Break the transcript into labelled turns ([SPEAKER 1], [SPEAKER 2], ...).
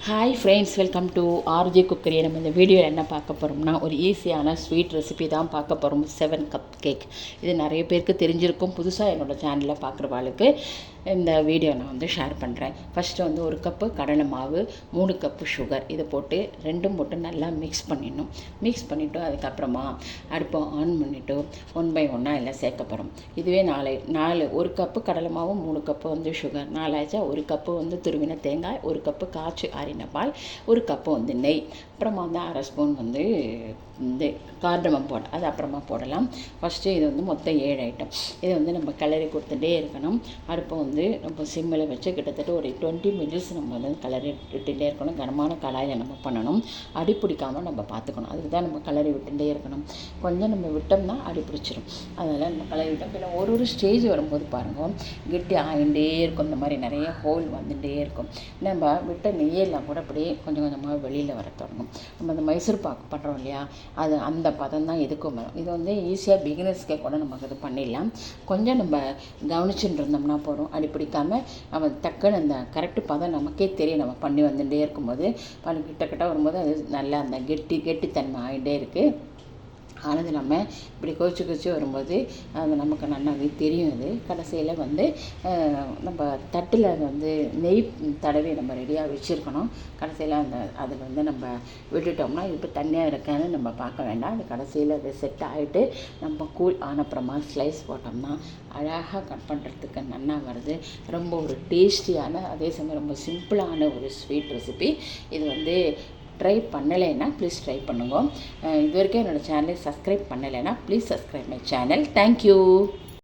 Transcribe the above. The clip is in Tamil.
[SPEAKER 1] Hi friends, welcome to RJ cookery. நம்ம இந்த வீடியோவில் என்ன பார்க்க போகிறோம்னா, ஒரு ஈஸியான ஸ்வீட் ரெசிபி தான் பார்க்க போகிறோம். 7 கப் கேக். இது நிறைய பேருக்கு தெரிஞ்சிருக்கும். புதுசாக என்னோடய சேனலில் பார்க்குறவாளுக்கு இந்த வீடியோ நான் ஷேர் பண்ணுறேன். ஃபஸ்ட்டு ஒரு கப்பு கடலை மாவு, 3 கப்பு சுகர், இதை போட்டு ரெண்டும் போட்டு நல்லா மிக்ஸ் பண்ணிடணும். மிக்ஸ் பண்ணிவிட்டு அதுக்கப்புறமா அடுப்பை ஆன் பண்ணிவிட்டு 1 by 1 எல்லாம் சேர்க்க போகிறோம். இதுவே 4 1 கப்பு கடலை மாவு, 3 கப்பு சுகர், 4 ஆச்சா. 1 கப்பு துருவின தேங்காய், 1 கப்பு காய்ச்சி ஆறின பால், 1 கப்பு நெய், அப்புறமா 1/2 ஸ்பூன் இந்த கார்டமம் பவுடர், அது அப்புறமா போடலாம். ஃபஸ்ட்டு இது மொத்தம் 7 ஐட்டம். இதை நம்ம கிளறி கொடுத்துட்டே இருக்கணும். அடுப்பை நம்ம சிம்மில் வச்சு கிட்டத்தட்ட ஒரு 20 மினிட்ஸ் நம்ம கிளறி விட்டுகிட்டே இருக்கணும். கனமான கடாயில் நம்ம பண்ணணும். அடி பிடிக்காமல் நம்ம பார்த்துக்கணும். அதுக்கு தான் நம்ம கிளறி விட்டுகிட்டே இருக்கணும். கொஞ்சம் நம்ம விட்டோம்னா அடி பிடிச்சிடும். அதனால் நம்ம கிளறி விட்டோம். பின்ன ஒரு ஸ்டேஜ் வரும்போது பாருங்கள், கெட்டி ஆகிட்டே இருக்கும். இந்த மாதிரி நிறைய ஹோல் வந்துகிட்டே இருக்கும். நம்ம விட்ட நெய்யெல்லாம் கூட அப்படியே கொஞ்சம் கொஞ்சமாக வெளியில் வர தொடங்கும். நம்ம அந்த மைசூர் பாக்கு பண்ணுறோம் இல்லையா, அது அந்த பதம் தான் இதுக்கும் வரும். இது ஈஸியாக பிகினர்ஸ்க்கே கூட நமக்கு இது பண்ணிடலாம். கொஞ்சம் நம்ம கவனிச்சுட்டு இருந்தோம்னா போகிறோம். அடி பிடிக்காமல் நம்ம டக்குன்னு அந்த கரெக்டு பதம் நமக்கே தெரியும். நம்ம பண்ணி வந்துகிட்டே இருக்கும்போது கிட்ட வரும்போது அது நல்லா அந்த கெட்டித்தன்மை ஆகிட்டே இருக்குது. ஆனால் நம்ம இப்படி கொதிச்சு வரும்போது அது நமக்கு நல்லாவே தெரியும். அது கடைசியில் நம்ம தட்டில் நெய் தடவி நம்ம ரெடியாக வச்சுருக்கணும். கடைசியில் அதில் நம்ம விட்டுட்டோம்னா இப்போ தண்ணியாக இருக்கான்னு நம்ம பார்க்க வேண்டாம். அது கடைசியில் அது செட் ஆகிட்டு நம்ம கூல் ஆனப்புறமா ஸ்லைஸ் போட்டோம்னா அழகாக கட் பண்ணுறதுக்கு நல்லா வருது. ரொம்ப ஒரு டேஸ்டியான, அதே சமயம் ரொம்ப சிம்பிளான ஒரு ஸ்வீட் ரெசிபி. இது ட்ரை பண்ணலைன்னா ப்ளீஸ் ட்ரை பண்ணுங்க. இது வரைக்கும் என்னோடய சேனலை சப்ஸ்கிரைப் பண்ணலைன்னா please subscribe my channel. Thank you.